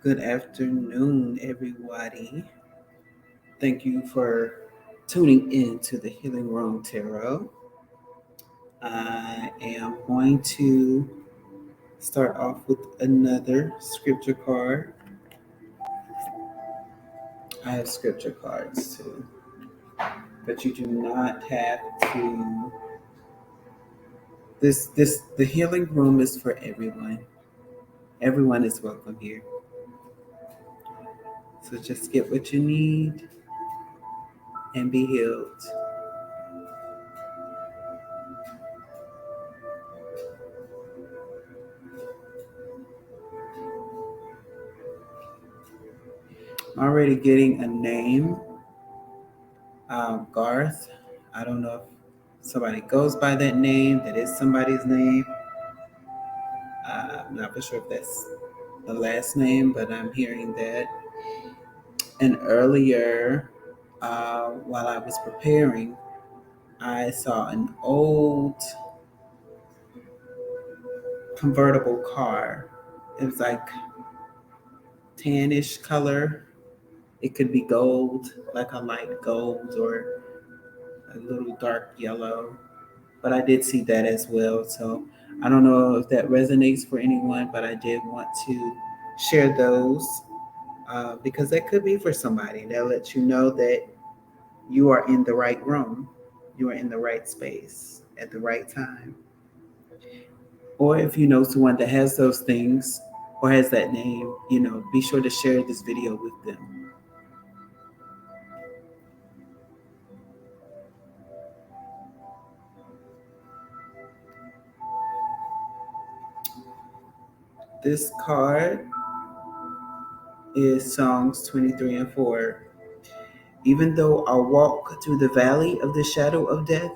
Good afternoon, everybody. Thank you for tuning in to the Healing Room Tarot. I am going to start off with another scripture card. I have scripture cards too, but you do not have to. The Healing Room is for everyone. Everyone is welcome here. So just get what you need and be healed. I'm already getting a name. Garth. I don't know if somebody goes by that name. That is somebody's name. I'm not for sure if that's the last name, but I'm hearing that. And earlier, while I was preparing, I saw an old convertible car. It was like tannish color. It could be gold, like a light gold, or a little dark yellow. But I did see that as well. So I don't know if that resonates for anyone, but I did want to share those because that could be for somebody. That lets you know that you are in the right room, you are in the right space at the right time. Or if you know someone that has those things or has that name, be sure to share this video with them. This card is Songs 23 and 4. Even though I walk through the valley of the shadow of death,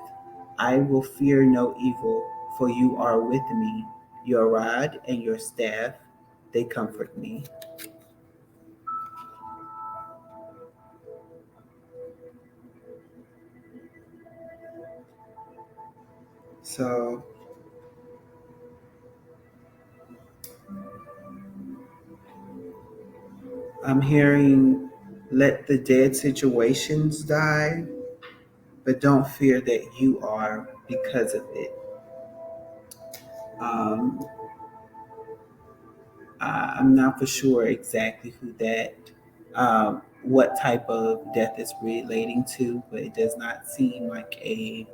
I will fear no evil, for you are with me. Your rod and your staff, they comfort me. So I'm hearing, let the dead situations die, but don't fear that you are because of it. Um, I'm not for sure exactly who that, what type of death is relating to, but it does not seem like a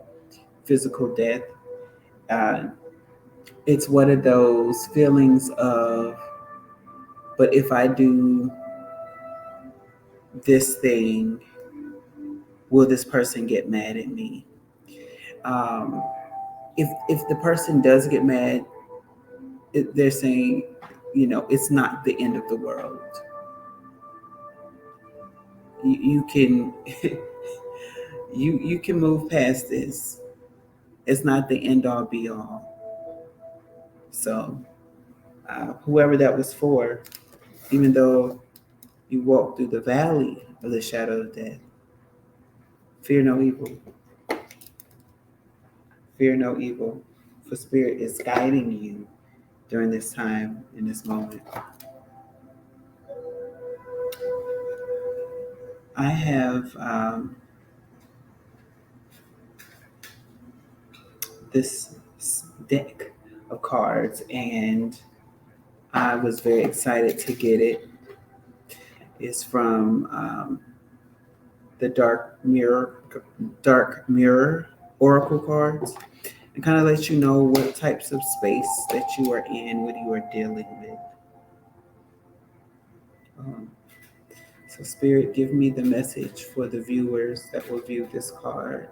physical death. Uh, it's one of those feelings of, but if I do this thing, will this person get mad at me? Um, if the person does get mad, they're saying, it's not the end of the world. You can you can move past this. It's not the end all be all. So whoever that was for, even though you walk through the valley of the shadow of death, fear no evil. Fear no evil, for Spirit is guiding you during this time, in this moment. I have this deck of cards, and I was very excited to get it. It's from the Dark Mirror Oracle cards. It kind of lets you know what types of space that you are in, what you are dealing with. Um, so, Spirit, give me the message for the viewers that will view this card.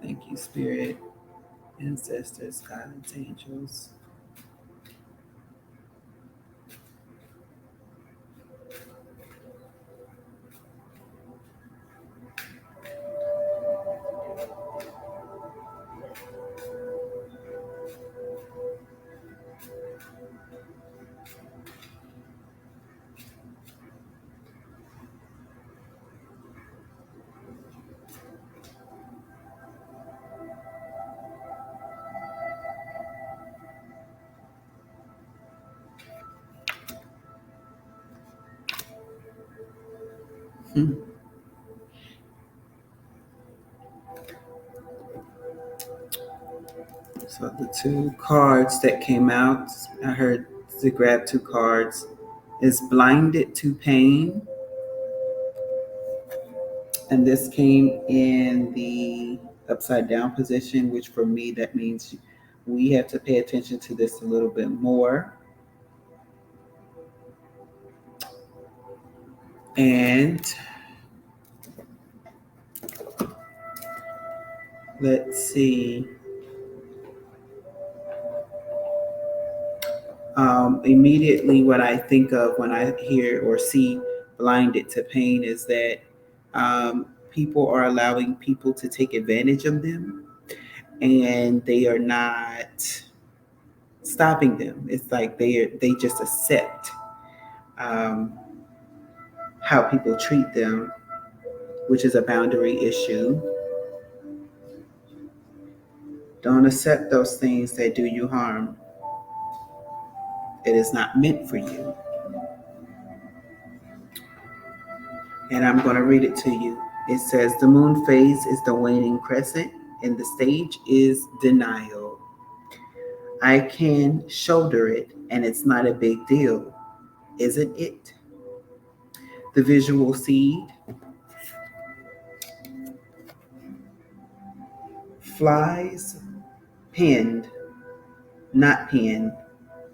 Thank you, Spirit, ancestors, guides, angels. Hmm. So the two cards that came out, I heard to grab two cards, is Blinded to Pain. And this came in the upside down position, which for me, that means we have to pay attention to this a little bit more. And let's see. Immediately, what I think of when I hear or see blinded to pain is that people are allowing people to take advantage of them, and they are not stopping them. It's like they just accept um, how people treat them, which is a boundary issue. Don't accept those things that do you harm. It is not meant for you. And I'm going to read it to you. It says, the moon phase is the waning crescent, and the stage is denial. I can shoulder it, and it's not a big deal, isn't it? The visual seed, flies pinned, not pinned,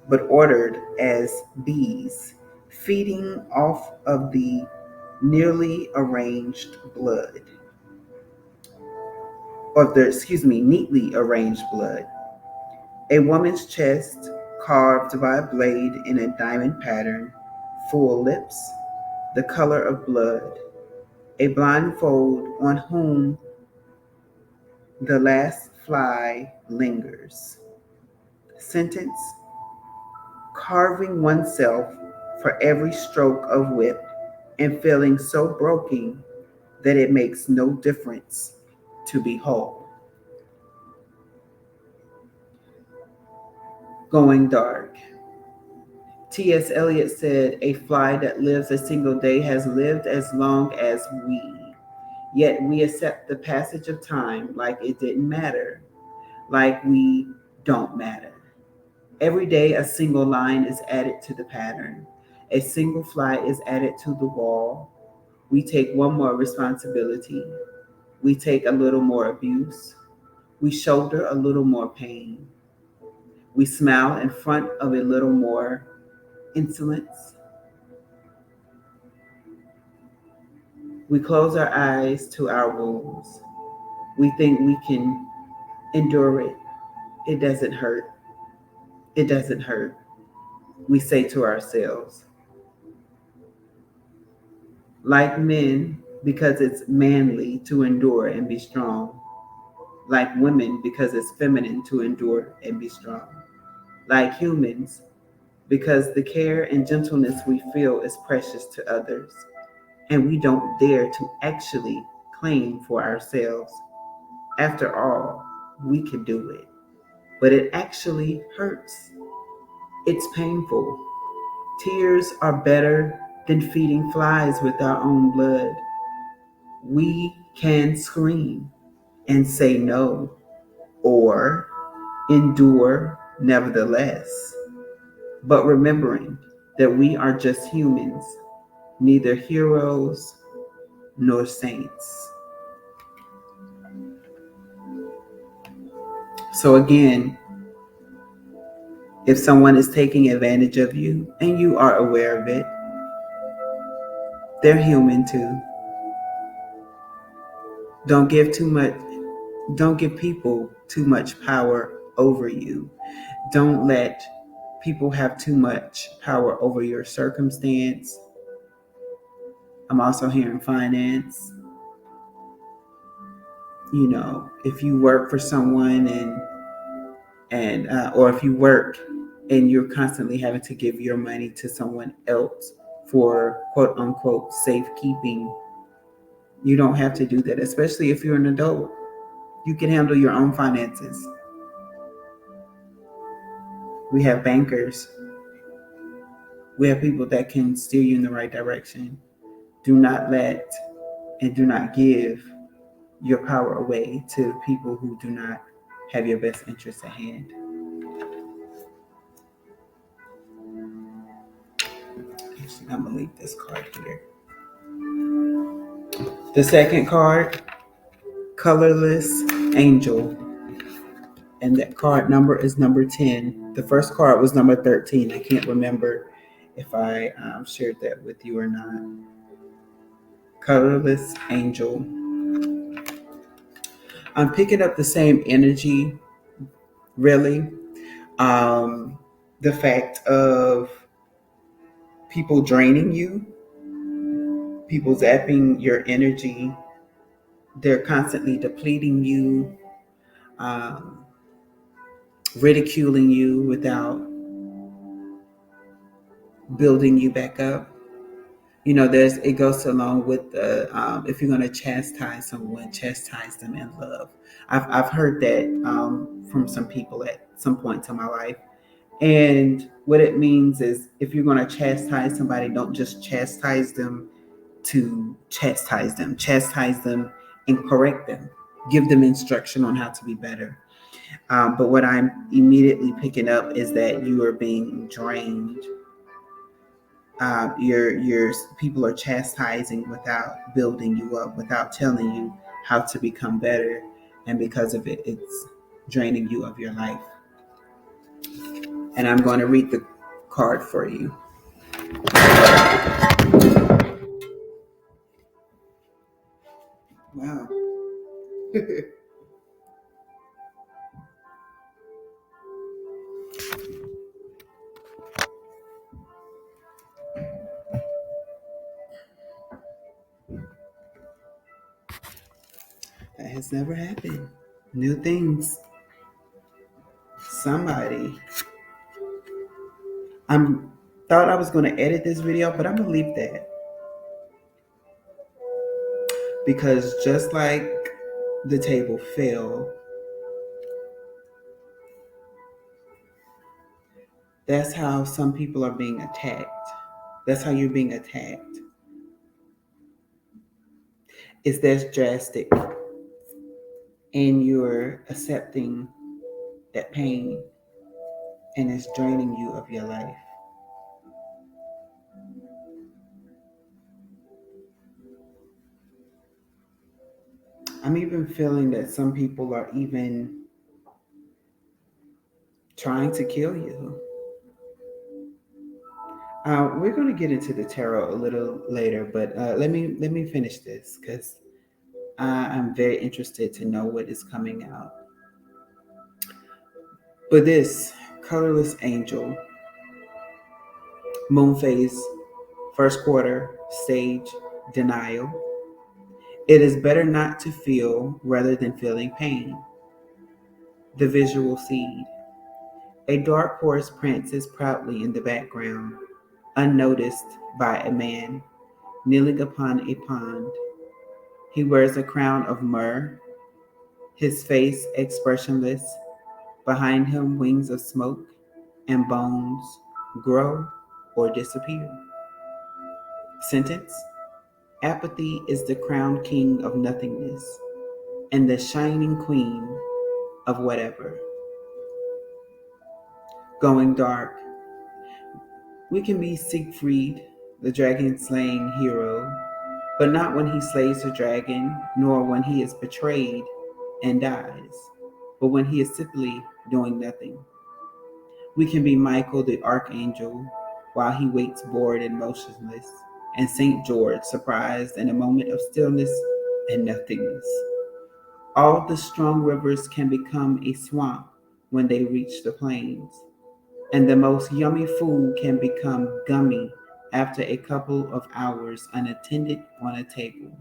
but ordered as bees, feeding off of the nearly arranged blood, neatly arranged blood. A woman's chest, carved by a blade in a diamond pattern, full lips, the color of blood, a blindfold on whom the last fly lingers. Sentence, carving oneself for every stroke of whip and feeling so broken that it makes no difference to be whole. Going dark. T.S. Eliot said, a fly that lives a single day has lived as long as we. Yet we accept the passage of time like it didn't matter, like we don't matter. Every day, a single line is added to the pattern. A single fly is added to the wall. We take one more responsibility. We take a little more abuse. We shoulder a little more pain. We smile in front of a little more insolence. We close our eyes to our wounds. We think we can endure it. It doesn't hurt. It doesn't hurt. We say to ourselves, like men, because it's manly to endure and be strong. Like women, because it's feminine to endure and be strong. Like humans, because the care and gentleness we feel is precious to others, and we don't dare to actually claim for ourselves. After all, we can do it. But it actually hurts. It's painful. Tears are better than feeding flies with our own blood. We can scream and say no, or endure nevertheless, but remembering that we are just humans, neither heroes nor saints. So, again, if someone is taking advantage of you and you are aware of it, they're human too. Don't give too much, don't give people too much power over you. Don't let people have too much power over your circumstance. I'm also hearing finance. If you work for someone and or if you work and you're constantly having to give your money to someone else for quote unquote safekeeping, you don't have to do that, especially if you're an adult. You can handle your own finances. We have bankers. We have people that can steer you in the right direction. Do not let and do not give your power away to people who do not have your best interests at hand. Actually, I'm gonna leave this card here. The second card, Colorless Angel, and that card number is number 10. The first card was number 13. I can't remember if I shared that with you or not. Colorless Angel. I'm picking up the same energy, really. The fact of people draining you, people zapping your energy, they're constantly depleting you, um, ridiculing you without building you back up. You know, it goes along with the if you're going to chastise someone, chastise them in love. I've heard that from some people at some point in my life. And what it means is if you're going to chastise somebody, don't just chastise them to chastise them and correct them, give them instruction on how to be better. But what I'm immediately picking up is that you are being drained. Your people are chastising without building you up, without telling you how to become better, and because of it, it's draining you of your life. And I'm going to read the card for you. Wow. That has never happened. New things. Somebody. I'm thought I was going to edit this video, but I'm going to leave that. Because just like the table fell, that's how some people are being attacked. That's how you're being attacked. It's that drastic. And you're accepting that pain, and it's draining you of your life. I'm even feeling that some people are even trying to kill you. We're going to get into the tarot a little later, but let me finish this because I'm very interested to know what is coming out. But this colorless angel, moon phase, first quarter, stage, denial. It is better not to feel rather than feeling pain. The visual seed. A dark horse prances proudly in the background, unnoticed by a man kneeling upon a pond. He wears a crown of myrrh, his face expressionless. Behind him, wings of smoke and bones grow or disappear. Sentence: apathy is the crowned king of nothingness and the shining queen of whatever. Going dark. We can be Siegfried, the dragon slaying hero, but not when he slays the dragon, nor when he is betrayed and dies, but when he is simply doing nothing. We can be Michael the archangel while he waits bored and motionless, and St. George surprised in a moment of stillness and nothingness. All the strong rivers can become a swamp when they reach the plains, and the most yummy food can become gummy after a couple of hours unattended on a table.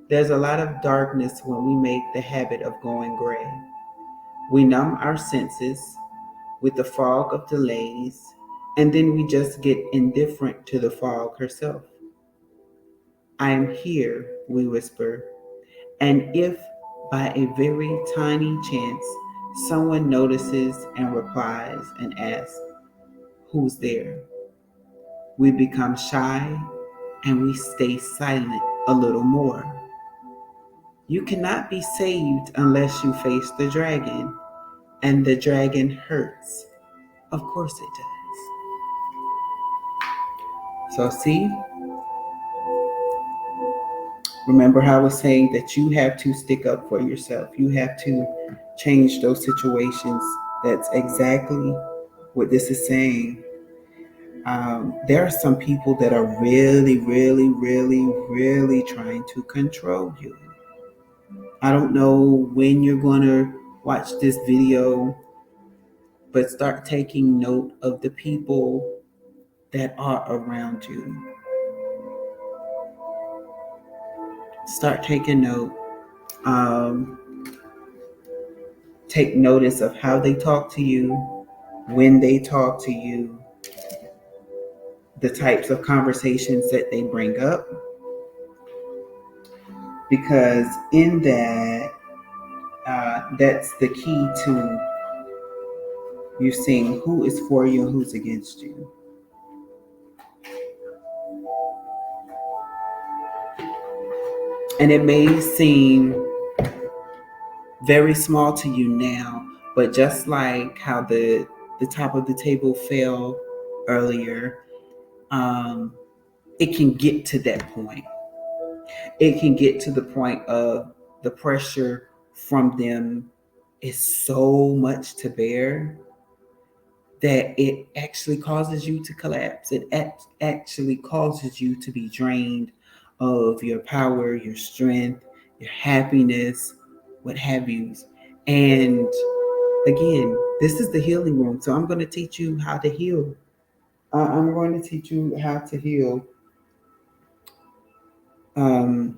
There's a lot of darkness when we make the habit of going gray. We numb our senses with the fog of delays, and then we just get indifferent to the fog herself. I am here, we whisper, and if by a very tiny chance someone notices and replies and asks, who's there? We become shy and we stay silent a little more. You cannot be saved unless you face the dragon, and the dragon hurts. Of course it does. So see, remember how I was saying that you have to stick up for yourself. You have to change those situations. That's exactly what this is saying. There are some people that are really, really, really, really trying to control you. I don't know when you're going to watch this video, but start taking note of the people that are around you. Start taking note. Um, Take notice of how they talk to you, when they talk to you, the types of conversations that they bring up. Because in that, that's the key to you seeing who is for you and who's against you. And it may seem very small to you now, but just like how the top of the table fell earlier, it can get to that point. It can get to the point of the pressure from them is so much to bear that it actually causes you to collapse. It actually causes you to be drained of your power, your strength, your happiness, what have yous. And again, this is the healing room. So I'm going to teach you how to heal. I'm going to teach you how to heal. I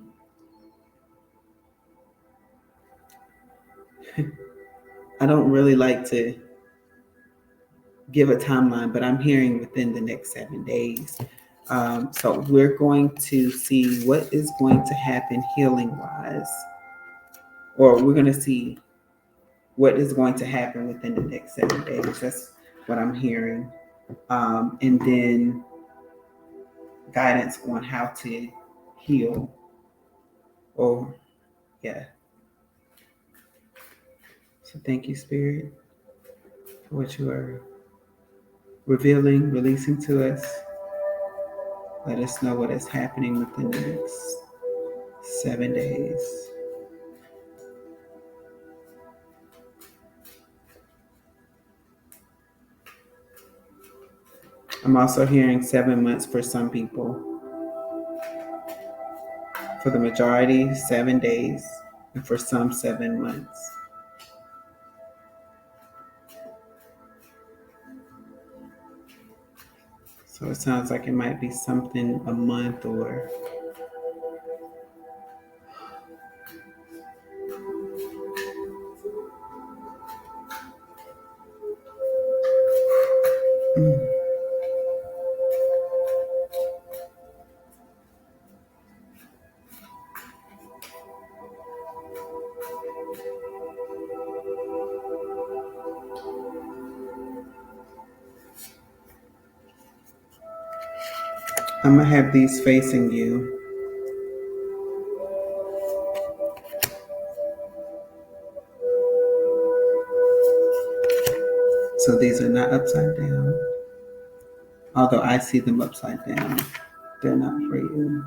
don't really like to give a timeline, but I'm hearing within the next 7 days. So we're going to see what is going to happen healing wise, or we're going to see what is going to happen within the next 7 days. That's what I'm hearing. And then guidance on how to heal. Oh, yeah. So thank you, Spirit, for what you are revealing, releasing to us. Let us know what is happening within the next 7 days. I'm also hearing 7 months for some people. For the majority, 7 days, and for some, 7 months. So it sounds like it might be something a month or I'm going to have these facing you. So these are not upside down. Although I see them upside down. They're not for you.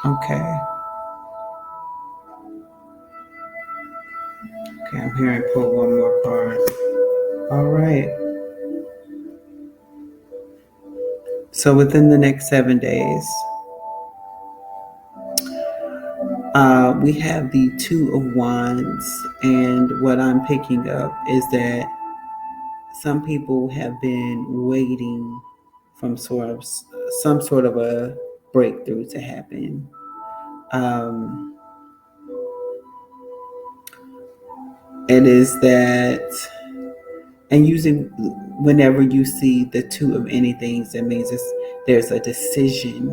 Okay. Okay, I'm hearing pull one more card. All right. So within the next 7 days, we have the Two of Wands, and what I'm picking up is that some people have been waiting from some sort of a breakthrough to happen. It is that, and using whenever you see the two of anything, that means there's a decision,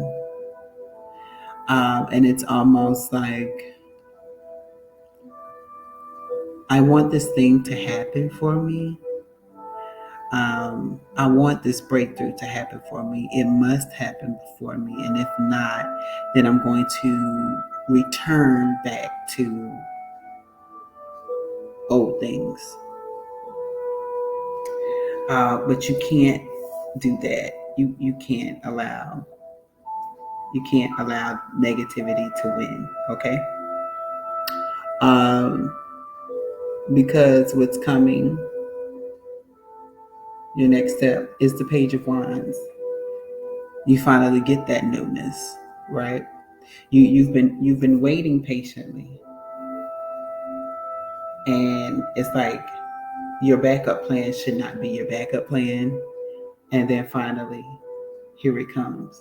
and it's almost like I want this thing to happen for me, I want this breakthrough to happen for me. It must happen for me. And if not, then I'm going to return back to old things. But you can't do that. You can't allow negativity to win. Okay. Um, because what's coming, your next step is the Page of Wands. You finally get that newness, right? You've been waiting patiently, and it's like your backup plan should not be your backup plan, and then finally, here it comes.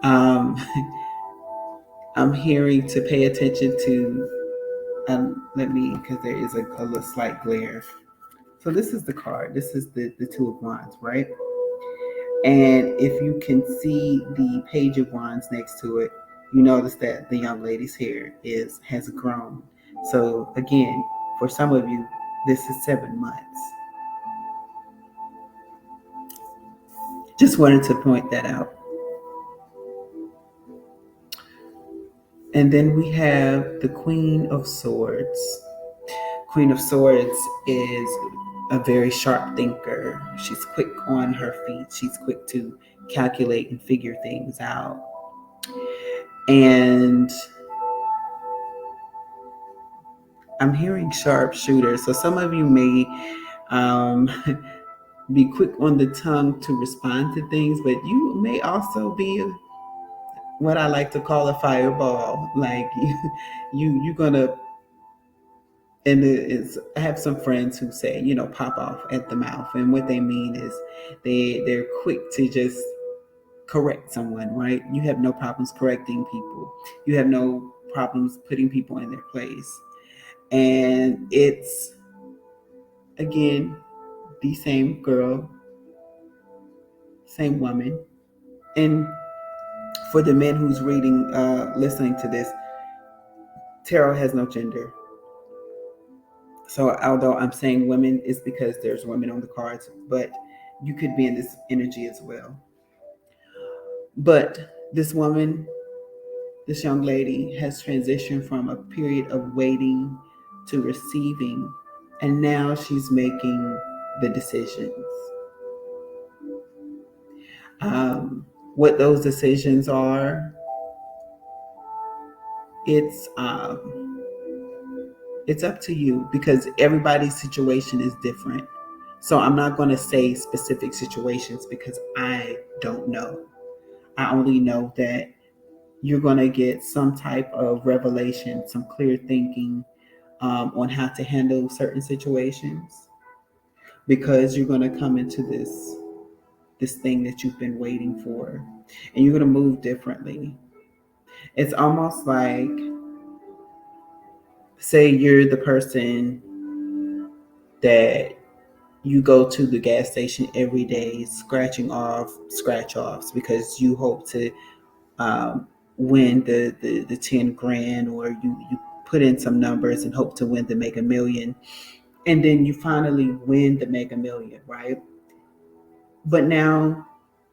Um, I'm hearing to pay attention to. Let me, because there is a little slight glare. So this is the card. This is the Two of Wands, right? And if you can see the Page of Wands next to it, you notice that the young lady's hair has grown. So again, for some of you, this is 7 months. Just wanted to point that out. And then we have the Queen of Swords. Queen of Swords is a very sharp thinker. She's quick on her feet. She's quick to calculate and figure things out. And I'm hearing sharpshooter. So some of you may be quick on the tongue to respond to things, but you may also be what I like to call a fireball. Like you're gonna. And I have some friends who say, pop off at the mouth, and what they mean is they're quick to just correct someone, right? You have no problems correcting people. You have no problems putting people in their place. And it's, again, the same girl, same woman. And for the men who's listening to this, tarot has no gender. So although I'm saying women, it's because there's women on the cards, but you could be in this energy as well. But this woman, this young lady, has transitioned from a period of waiting to receiving, and now she's making the decisions. What those decisions are, it's up to you, because everybody's situation is different. So I'm not going to say specific situations because I don't know. I only know that you're going to get some type of revelation, some clear thinking on how to handle certain situations, because you're going to come into this thing that you've been waiting for, and you're going to move differently. It's almost like, say you're the person that you go to the gas station every day scratching off scratch offs because you hope to win the 10 grand, or you put in some numbers and hope to win the Mega Million, and then you finally win the Mega Million, right? But now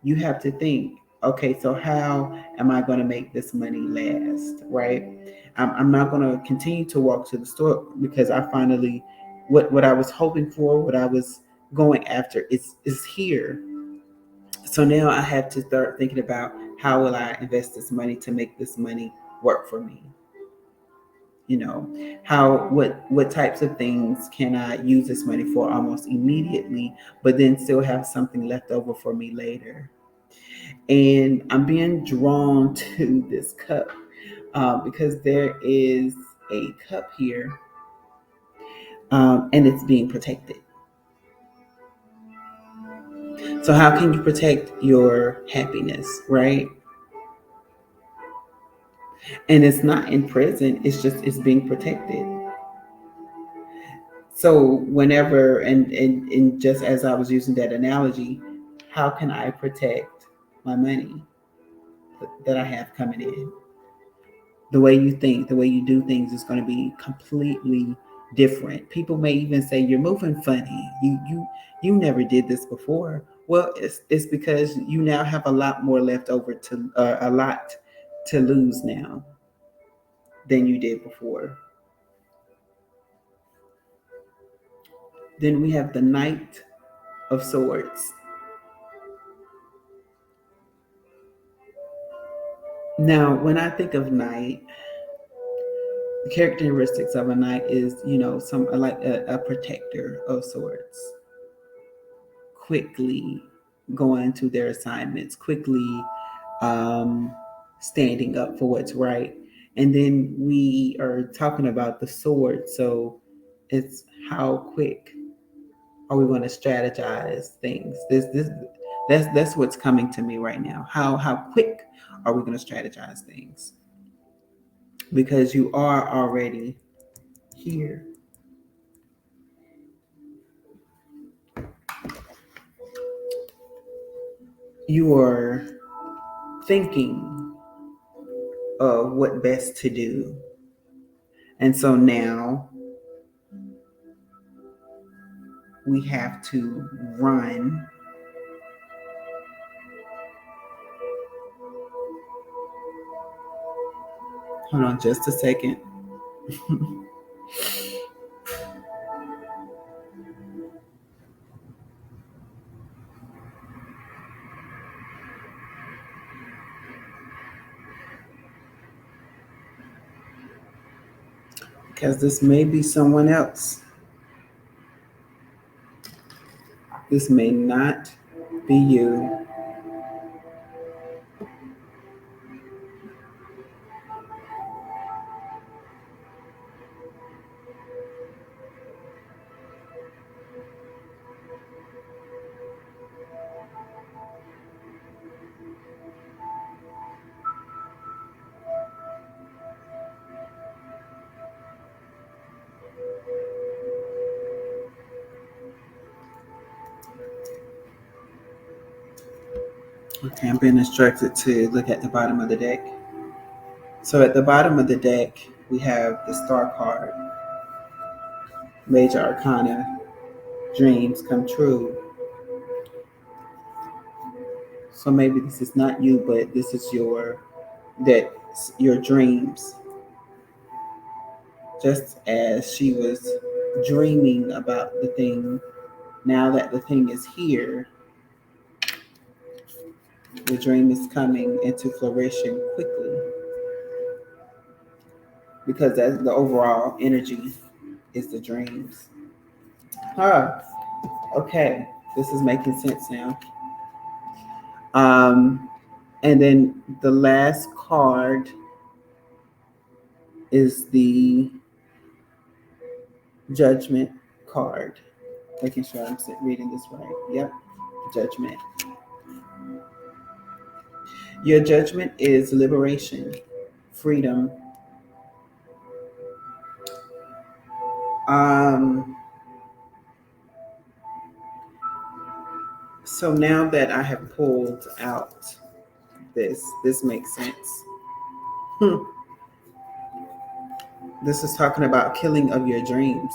you have to think, okay, so how am I going to make this money last, right? I'm not going to continue to walk to the store because I finally, what I was hoping for, what I was going after is here. So now I have to start thinking about, how will I invest this money to make this money work for me? What types of things can I use this money for almost immediately, but then still have something left over for me later? And I'm being drawn to this cup because there is a cup here, and it's being protected. So how can you protect your happiness, right? And it's not in prison, it's being protected. So whenever, and just as I was using that analogy, how can I protect my money that I have coming in? The way you think, the way you do things is going to be completely different. People may even say you're moving funny. You never did this before. Well, it's because you now have a lot more left over to a lot to lose now than you did before. Then we have the Knight of Swords. Now, when I think of knight, the characteristics of a knight is, some like a protector of swords, quickly going to their assignments, quickly um, standing up for what's right. And then we are talking about the sword, so it's how quick are we going to strategize things? That's what's coming to me right now. How quick are we going to strategize things? Because you are already here. You are thinking of what best to do. And so now we have to run. Hold on just a second. Because this may be someone else. This may not be you. Okay, I'm being instructed to look at the bottom of the deck. So at the bottom of the deck, we have the Star card, Major Arcana, Dreams Come True. So maybe this is not you, but this is your dreams. Just as she was dreaming about the thing, now that the thing is here, the dream is coming into fruition quickly because that's the overall energy is the dreams. Huh. Okay, this is making sense now. And then the last card is the Judgment card. Making sure I'm reading this right. Yep, Judgment. Your judgment is liberation, freedom. Um, so now that I have pulled out this makes sense. This is talking about killing of your dreams.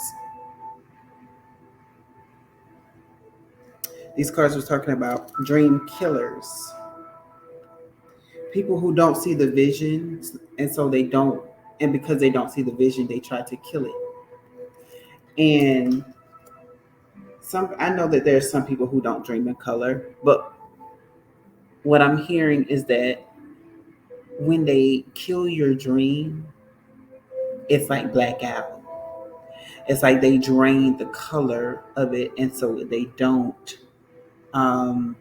These cards are talking about dream killers. People who don't see the vision, and so they don't, and because they don't see the vision, they try to kill it. And I know that there's some people who don't dream in color, but what I'm hearing is that when they kill your dream, it's like blackout. It's like they drain the color of it, and so um,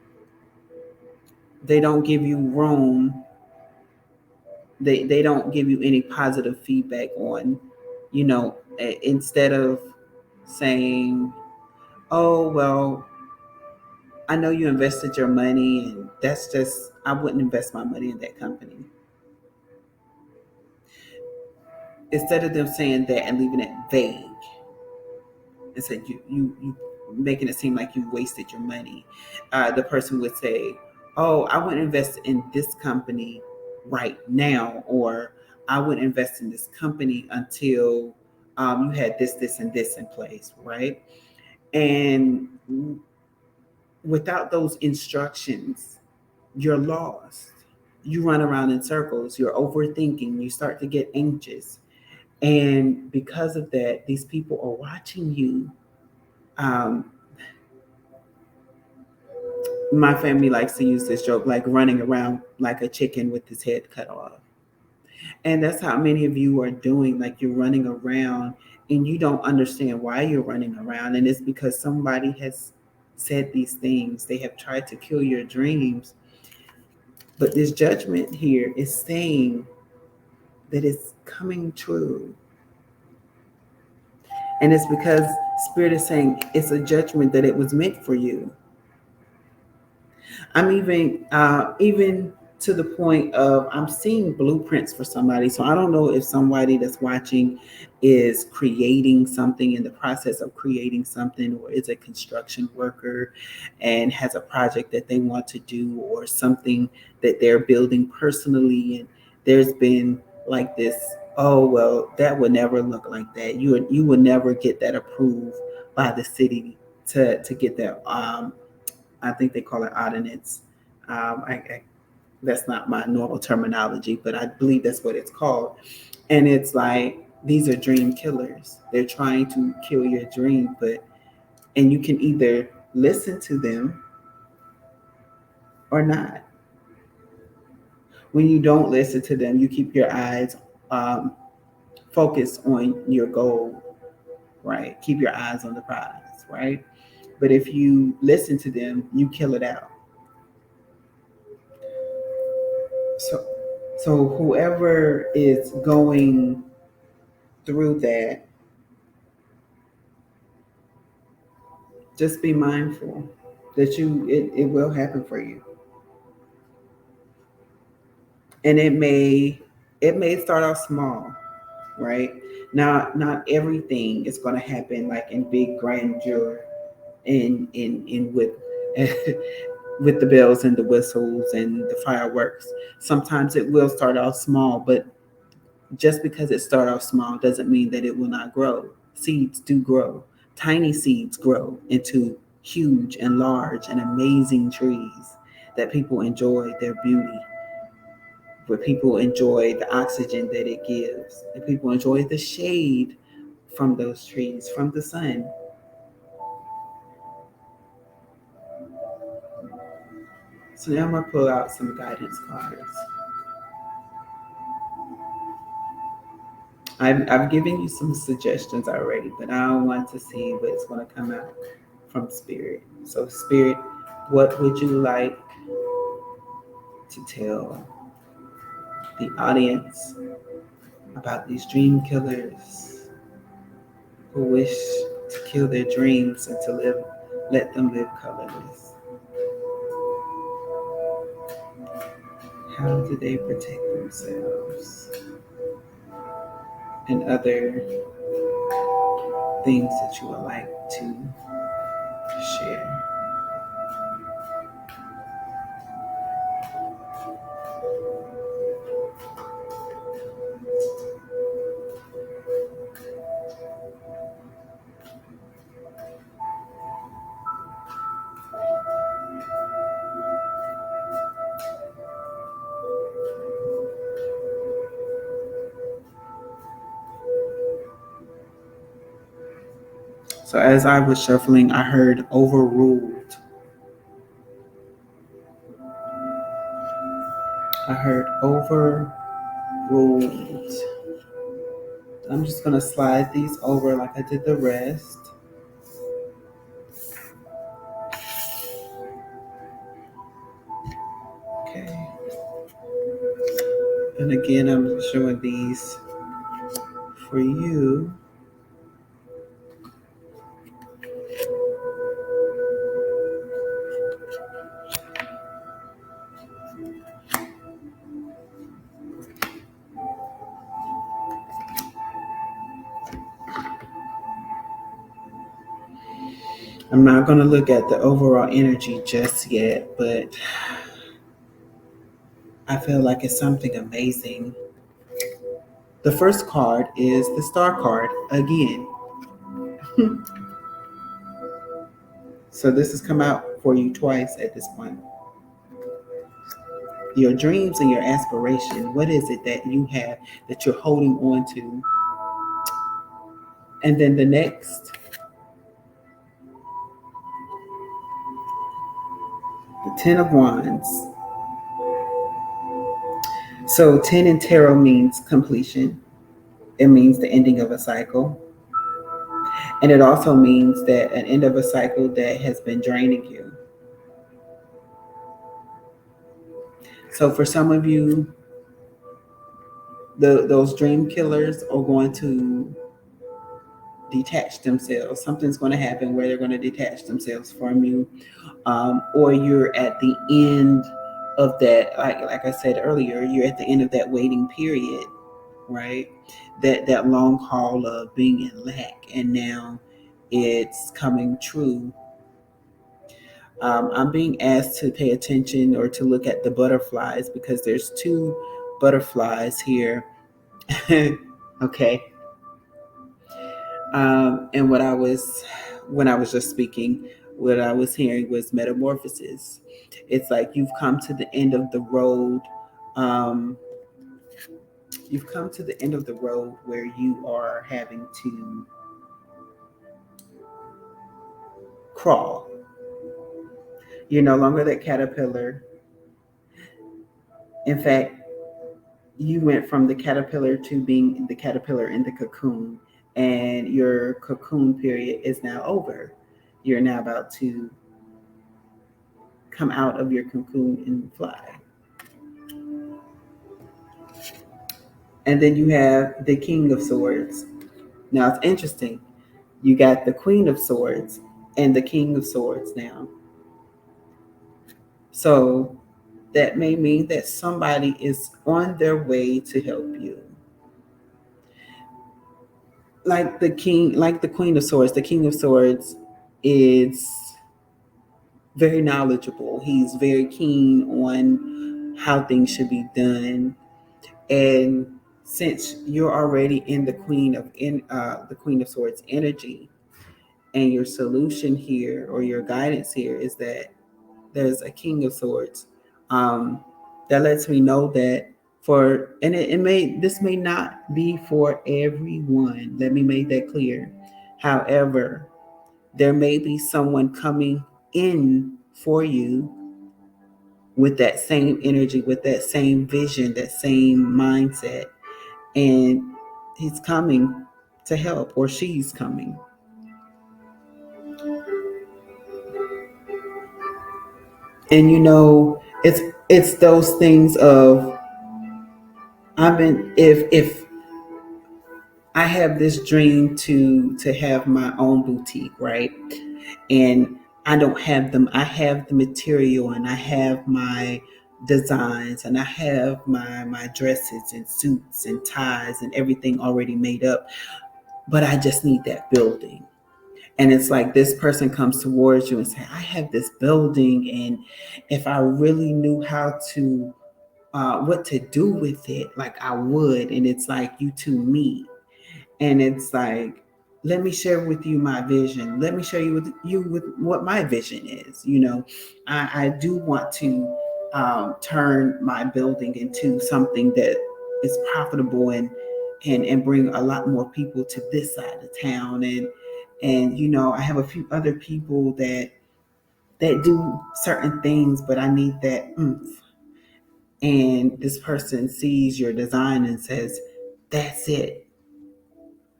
they don't give you room. They don't give you any positive feedback on, instead of saying, "Oh well, I know you invested your money, and that's just I wouldn't invest my money in that company." Instead of them saying that and leaving it vague, and said you making it seem like you wasted your money, the person would say, "Oh, I wouldn't invest in this company right now," or "I wouldn't invest in this company until you had this, and this in place, right? And without those instructions, you're lost. You run around in circles, you're overthinking, you start to get anxious. And because of that, these people are watching you. Um, my family likes to use this joke, like running around like a chicken with his head cut off. And that's how many of you are doing. Like, you're running around and you don't understand why you're running around. And it's because somebody has said these things. They have tried to kill your dreams. But this judgment here is saying that it's coming true. And it's because Spirit is saying it's a judgment that it was meant for you. I'm even to the point of I'm seeing blueprints for somebody. So I don't know if somebody that's watching is creating something, in the process of creating something, or is a construction worker and has a project that they want to do, or something that they're building personally. And there's been like this, oh well, that would never look like that. You would never get that approved by the city to get that. I think they call it ordinance. That's not my normal terminology, but I believe that's what it's called. And it's like, these are dream killers. They're trying to kill your dream, and you can either listen to them or not. When you don't listen to them, you keep your eyes um, focused on your goal, right? Keep your eyes on the prize, right? But if you listen to them, you kill it out. So, so whoever is going through that, just be mindful that it will happen for you. And it may start off small, right? Not everything is going to happen like in big grandeur, in with with the bells and the whistles and the fireworks. Sometimes it will start off small, but just because it starts off small doesn't mean that it will not grow. Seeds do grow. Tiny seeds grow into huge and large and amazing trees that people enjoy their beauty, where people enjoy the oxygen that it gives, and people enjoy the shade from those trees, from the sun. So now I'm gonna pull out some guidance cards. I've given you some suggestions already, but I want to see what's going to come out from Spirit. So, Spirit, what would you like to tell the audience about these dream killers who wish to kill their dreams and to let them live colorless? How do they protect themselves and other things that you would like to share? So as I was shuffling, I heard overruled. I heard overruled. I'm just going to slide these over like I did the rest. Okay. And again, I'm showing these for you. I'm not going to look at the overall energy just yet, but I feel like it's something amazing The first card is the Star card again. So this has come out for you twice at this point. Your dreams and your aspiration. What is it that you have that you're holding on to? And then the next, the Ten of Wands. So 10 in tarot means completion. It means the ending of a cycle. And it also means that an end of a cycle that has been draining you. So for some of you, those dream killers are going to detach themselves. Something's going to happen where they're going to detach themselves from you. Or you're at the end of that, like I said earlier, you're at the end of that waiting period, right? That long haul of being in lack, and now it's coming true. I'm being asked to pay attention or to look at the butterflies because there's two butterflies here. Okay. And when I was just speaking, what I was hearing was metamorphosis. It's like you've come to the end of the road. Um, you've come to the end of the road where you are having to crawl. You're no longer that caterpillar. In fact, you went from the caterpillar to being the caterpillar in the cocoon, and your cocoon period is now over. You're now about to come out of your cocoon and fly. And then you have the King of Swords. Now it's interesting. You got the Queen of Swords and the King of Swords now. So that may mean that somebody is on their way to help you. Like the Queen of Swords, the King of Swords is very knowledgeable. He's very keen on how things should be done. And since you're already in the Queen of Swords energy, and your solution here or your guidance here is that there's a King of Swords, that lets me know that this may not be for everyone. Let me make that clear. However, there may be someone coming in for you with that same energy, with that same vision, that same mindset, and he's coming to help, or she's coming. And it's those things of if I have this dream to have my own boutique, right? And I don't have them. I have the material, and I have my designs, and I have my dresses and suits and ties and everything already made up, but I just need that building. And it's like this person comes towards you and say, I have this building, and if I really knew how to what to do with it, like I would. And it's like you two meet, and it's like, let me share with you my vision. Let me share with what my vision is. I do want to turn my building into something that is profitable, and bring a lot more people to this side of town. And I have a few other people that do certain things, but I need that oomph. And this person sees your design and says, that's it.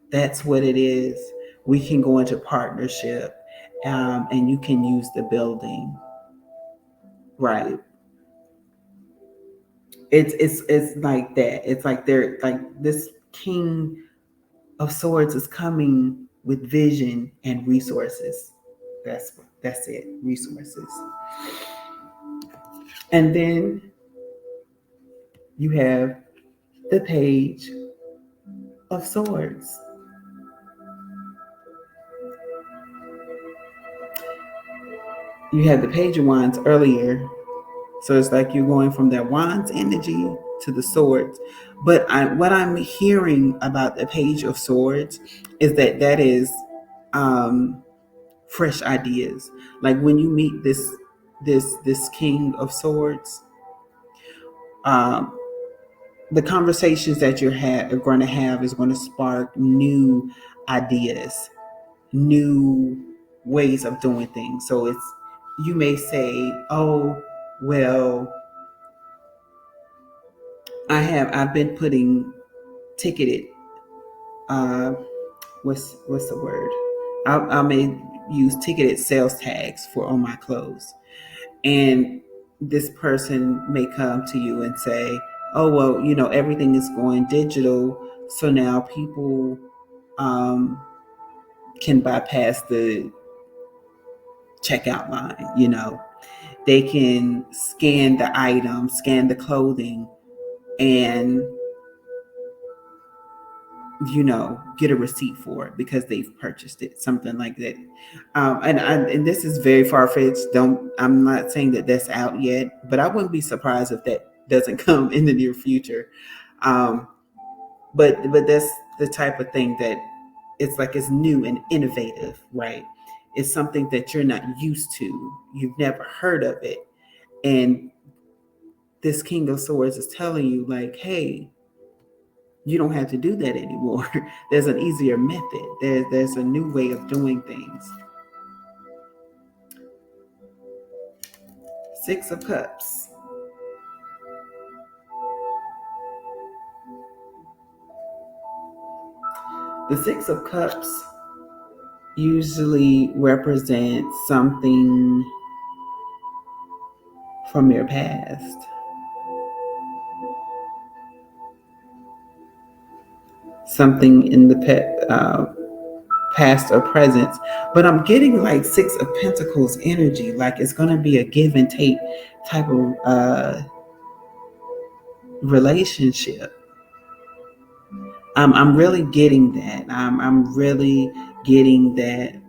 That's what it is. We can go into partnership, and you can use the building. Right. It's like that. It's like they're like this King of Swords is coming with vision and resources. That's it. Resources. And then you have the Page of Swords. You had the Page of Wands earlier. So it's like you're going from that Wands energy to the swords. But what I'm hearing about the Page of Swords is that is fresh ideas. Like when you meet this King of Swords, um, the conversations that are going to have is going to spark new ideas, new ways of doing things. So you may say, "Oh, well, I've been putting ticketed uh, what's the word? I may use ticketed sales tags for on my clothes, and this person may come to you and say, "Oh, well, everything is going digital, so now people um, can bypass the checkout line. They can scan the item, scan the clothing, and get a receipt for it because they've purchased it," something like that. And this is very far fetched. I'm not saying that that's out yet, but I wouldn't be surprised if that doesn't come in the near future. Um, but that's the type of thing that it's new and innovative, right? It's something that you're not used to. You've never heard of it, and this King of Swords is telling you, like, hey, you don't have to do that anymore. There's an easier method. There's a new way of doing things. Six of Cups. The Six of Cups usually represents something from your past. Something in the past or present. But I'm getting like Six of Pentacles energy. Like it's going to be a give and take type of relationship. I'm really getting that. I'm really getting that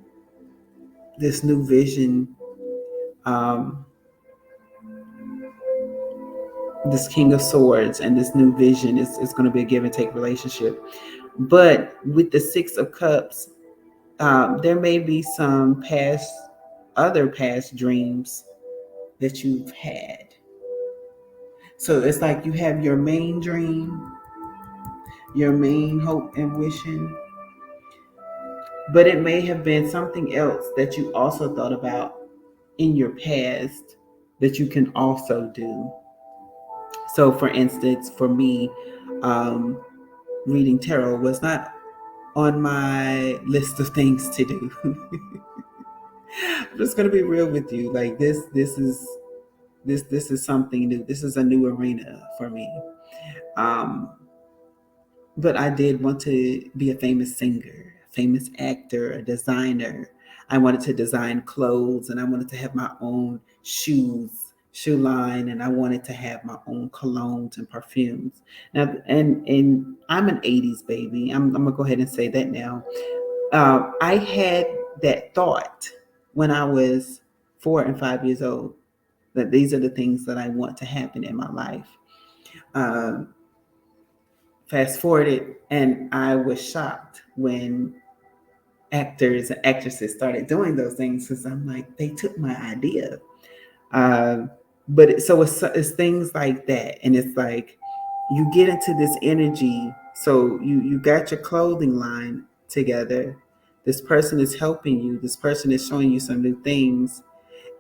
this new vision, um, this King of Swords and this new vision is going to be a give and take relationship. But with the Six of Cups, there may be some other past dreams that you've had. So it's like you have your main dream, your main hope and wishing, but it may have been something else that you also thought about in your past that you can also do. So, for instance, for me, um, reading tarot was not on my list of things to do. I'm just gonna be real with you. Like this is something new. This is a new arena for me. Um, but I did want to be a famous singer, a famous actor, a designer. I wanted to design clothes, and I wanted to have my own shoe line, and I wanted to have my own colognes and perfumes. Now, and I'm an '80s baby. I'm gonna go ahead and say that now. I had that thought when I was 4 and 5 years old that these are the things that I want to happen in my life. Um, Fast forwarded, and I was shocked when actors and actresses started doing those things because I'm like, they took my idea. Um, so it's things like that, and it's like you get into this energy. So you got your clothing line together. This person is helping you. This person is showing you some new things,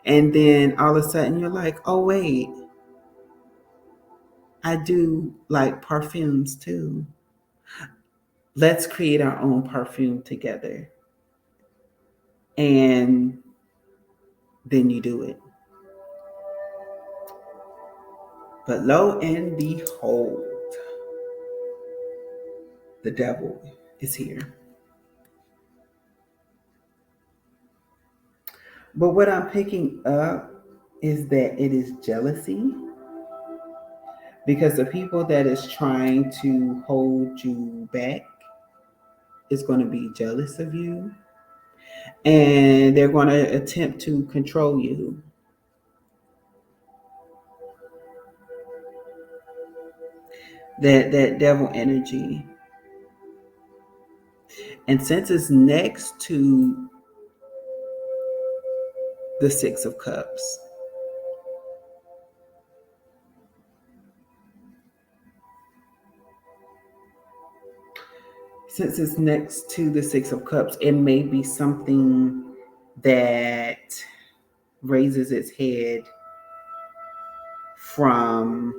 and then all of a sudden you're like, oh wait, I do like perfumes too. Let's create our own perfume together. And then you do it. But lo and behold, the devil is here. But what I'm picking up is that it is jealousy, because the people that is trying to hold you back is going to be jealous of you, and they're going to attempt to control you. that devil energy. And since it's next to the Six of Cups, it may be something that raises its head from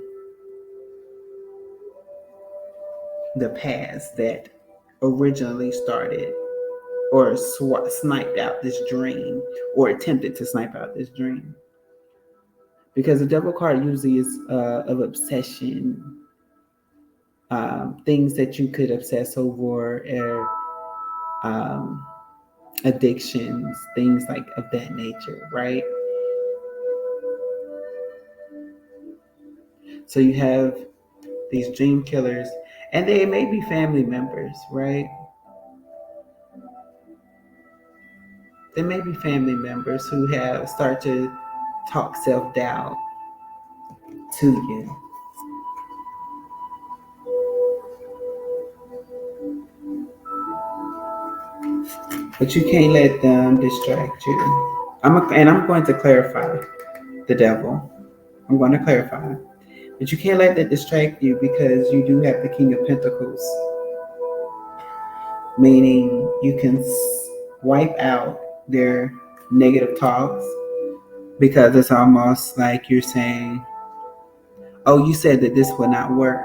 the past that originally started or sniped out this dream or attempted to snipe out this dream. Because the devil card usually is of obsession, things that you could obsess over, or addictions, things like of that nature, right? So you have these dream killers, and they may be family members, right? They may be family members who have start to talk self doubt to you. But you can't let them distract you. I'm going to clarify the devil. I'm going to clarify. But you can't let that distract you because you do have the King of Pentacles, meaning you can wipe out their negative talks because it's almost like you're saying, oh, you said that this would not work.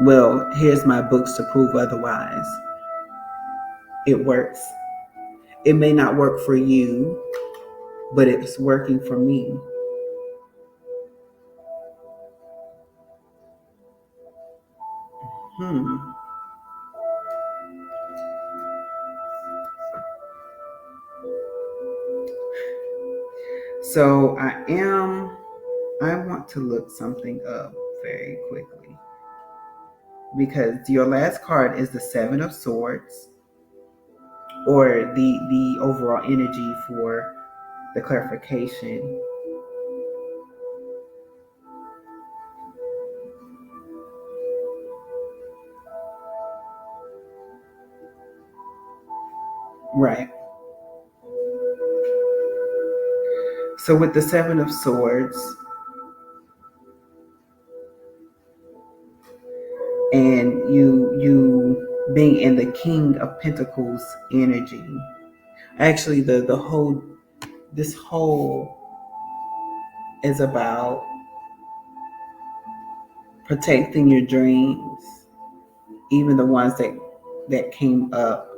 Well, here's my books to prove otherwise. It works. It may not work for you, but it's working for me. So I want to look something up very quickly because your last card is the Seven of Swords, or the overall energy for the clarification. Right. So with the Seven of Swords and you being in the King of Pentacles energy, actually the whole this whole is about protecting your dreams, even the ones that came up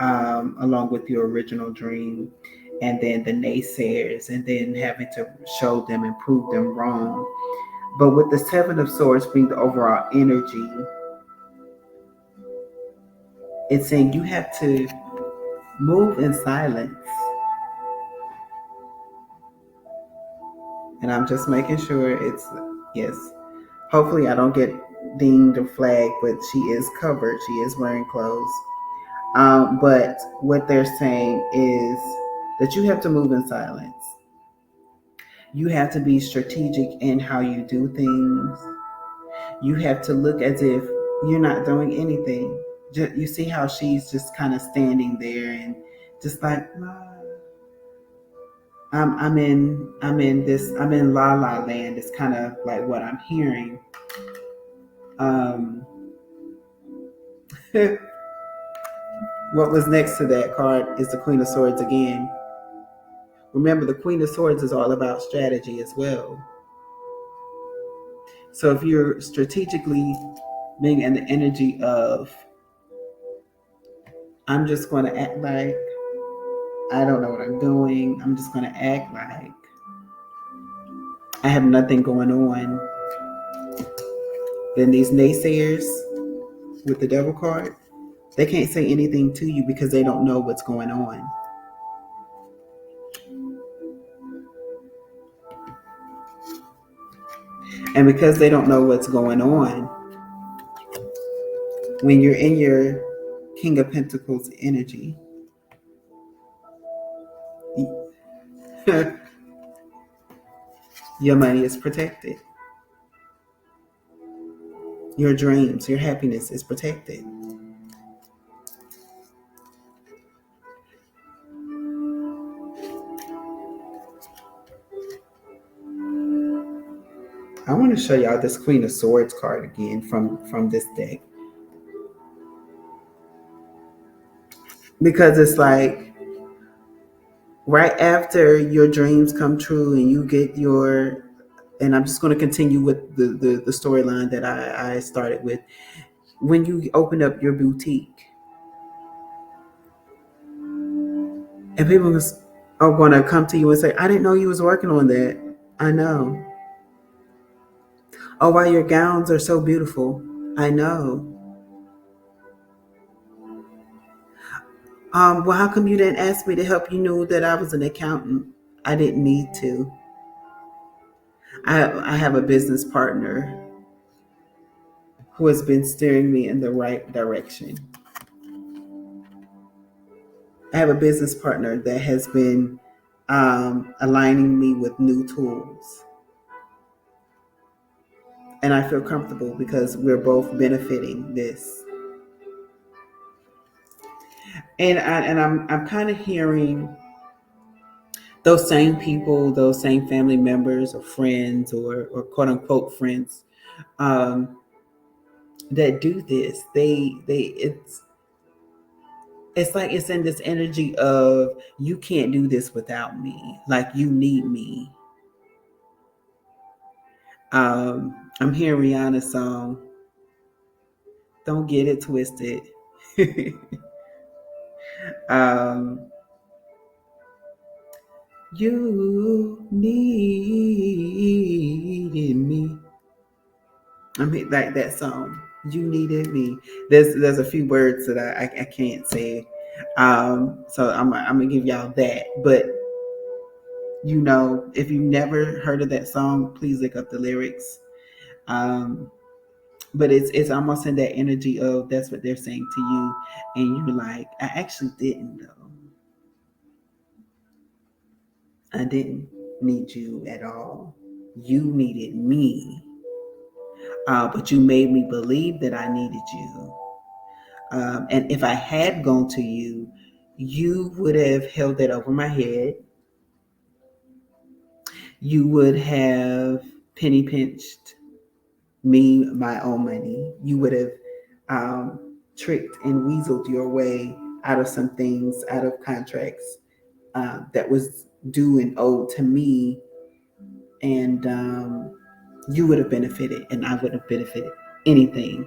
along with your original dream, and then the naysayers, and then having to show them and prove them wrong. But with the Seven of Swords being the overall energy, it's saying you have to move in silence. And I'm just making sure it's, yes. Hopefully I don't get dinged or flagged, but she is covered. She is wearing clothes. But what they're saying is that you have to move in silence. You have to be strategic in how you do things. You have to look as if you're not doing anything. You see how she's just kind of standing there and just like, I'm in La La Land. It's kind of like what I'm hearing. What was next to that card is the Queen of Swords again. Remember, the Queen of Swords is all about strategy as well. So if you're strategically being in the energy of, I'm just going to act like I don't know what I'm doing. I'm just going to act like I have nothing going on. Then these naysayers with the devil card, they can't say anything to you because they don't know what's going on. And because they don't know what's going on, when you're in your King of Pentacles energy, your money is protected. Your dreams, your happiness is protected. I want to show y'all this Queen of Swords card again from this deck, because it's like right after your dreams come true and you get your, and I'm just going to continue with the storyline that I started with. When you open up your boutique and people are going to come to you and say, I didn't know you was working on that. I know. Oh, why your gowns are so beautiful. I know. Well, how come you didn't ask me to help? You knew that I was an accountant. I didn't need to. I have a business partner who has been steering me in the right direction. I have a business partner that has been aligning me with new tools. And I feel comfortable because we're both benefiting this. I'm kind of hearing those same people, those same family members or friends or quote unquote friends um, that do this. It's like it's in this energy of you can't do this without me. Like you need me. I'm hearing Rihanna's song. Don't get it twisted. um, you needed me. I mean, like that song. You needed me. There's a few words that I can't say. So I'm gonna give y'all that. But if you never heard of that song, please look up the lyrics. Um, but it's almost in that energy of that's what they're saying to you, and you're like, I actually didn't though. I didn't need you at all. You needed me, but you made me believe that I needed you. And if I had gone to you, you would have held that over my head. You would have penny pinched me my own money. You would have tricked and weaseled your way out of some things, out of contracts that was due and owed to me, and you would have benefited, and I would have benefited. Anything.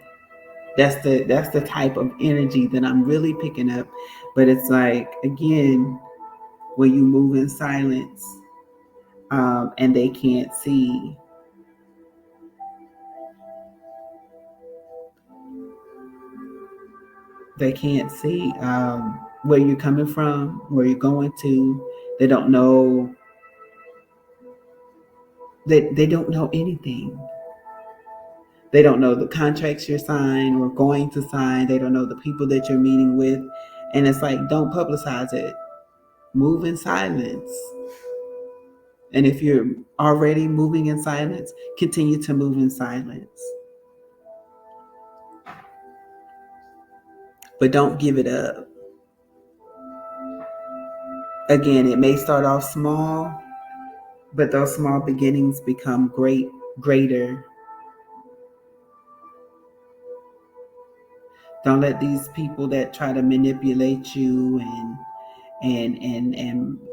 That's the type of energy that I'm really picking up. But it's like again, when you move in silence, and they can't see. They can't see where you're coming from, where you're going to. They don't know. They don't know anything. They don't know the contracts you're signing or going to sign. They don't know the people that you're meeting with. And it's like, don't publicize it. Move in silence. And if you're already moving in silence, continue to move in silence. But don't give it up. Again, it may start off small, but those small beginnings become greater. Don't let these people that try to manipulate you and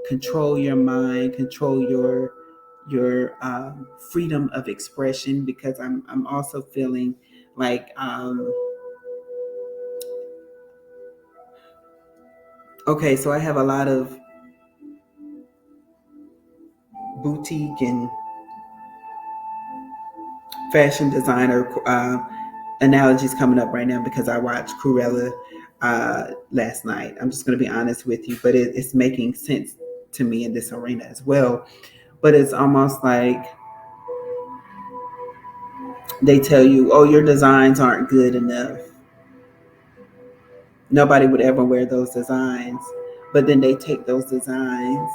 control your mind, control your freedom of expression. Because I'm also feeling like okay, so I have a lot of boutique and fashion designer analogies coming up right now because I watched Cruella last night. I'm just going to be honest with you, but it's making sense to me in this arena as well. But it's almost like they tell you, oh, your designs aren't good enough. Nobody would ever wear those designs. But then they take those designs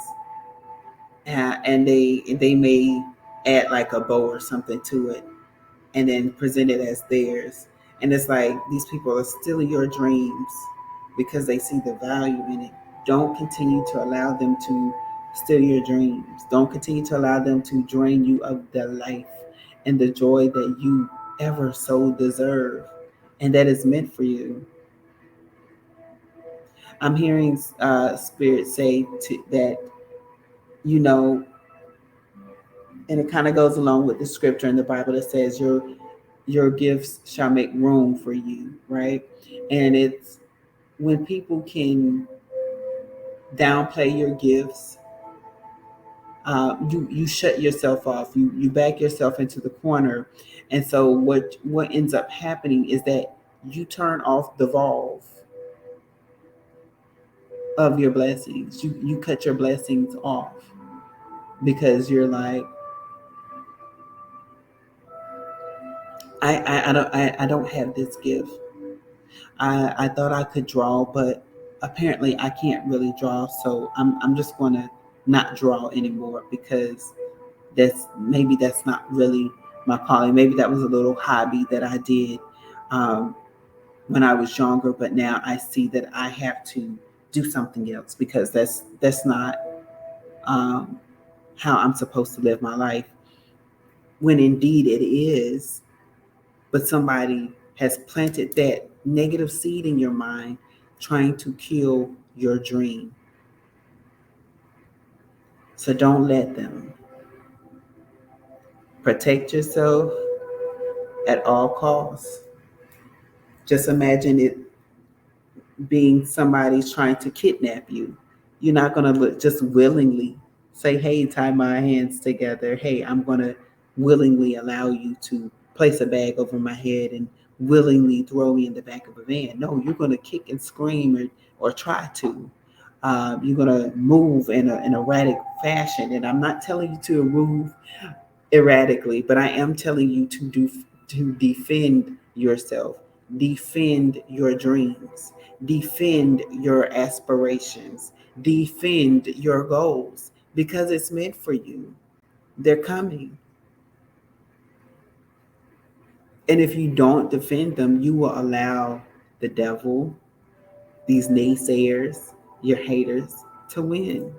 and they may add like a bow or something to it. and then present it as theirs. And it's like these people are stealing your dreams because they see the value in it. Don't continue to allow them to steal your dreams. Don't continue to allow them to drain you of the life and the joy that you ever so deserve and that is meant for you. I'm hearing Spirit say that, you know, and it kind of goes along with the scripture in the Bible that says your gifts shall make room for you, right? And it's when people can downplay your gifts, you shut yourself off. You back yourself into the corner, and so what ends up happening is that you turn off the valve of your blessings. You cut your blessings off because you're like, I don't have this gift. I thought I could draw, but apparently I can't really draw. So I'm just gonna not draw anymore because that's not really my calling. Maybe that was a little hobby that I did um, when I was younger, but now I see that I have to do something else because that's not um, how I'm supposed to live my life. When indeed it is, but somebody has planted that negative seed in your mind trying to kill your dream. So don't let them. Protect yourself at all costs. Just imagine it being somebody trying to kidnap you. You're not going to just willingly say, hey, tie my hands together. Hey, I'm going to willingly allow you to place a bag over my head and willingly throw me in the back of a van. No, you're going to kick and scream or try to. You're going to move in an erratic fashion. And I'm not telling you to move erratically, but I am telling you to defend yourself, defend your dreams, defend your aspirations, defend your goals because it's meant for you. They're coming. And if you don't defend them, you will allow the devil, these naysayers, your haters, to win.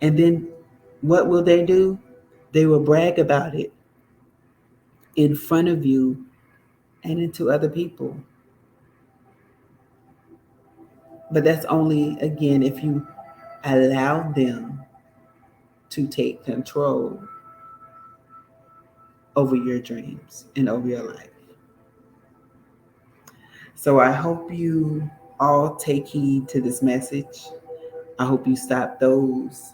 And then what will they do? They will brag about it in front of you and into other people. But that's only, again, if you allow them to take control over your dreams and over your life. So I hope you all take heed to this message. I hope you stop those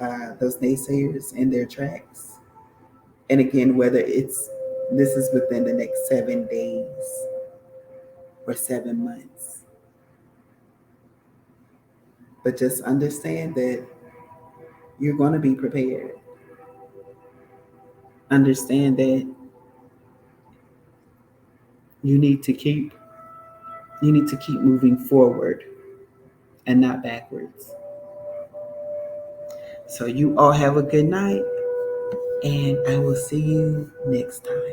naysayers in their tracks. And again, whether this is within the next 7 days or 7 months, but just understand that you're going to be prepared. Understand that you need to keep moving forward and not backwards. So you all have a good night, and I will see you next time.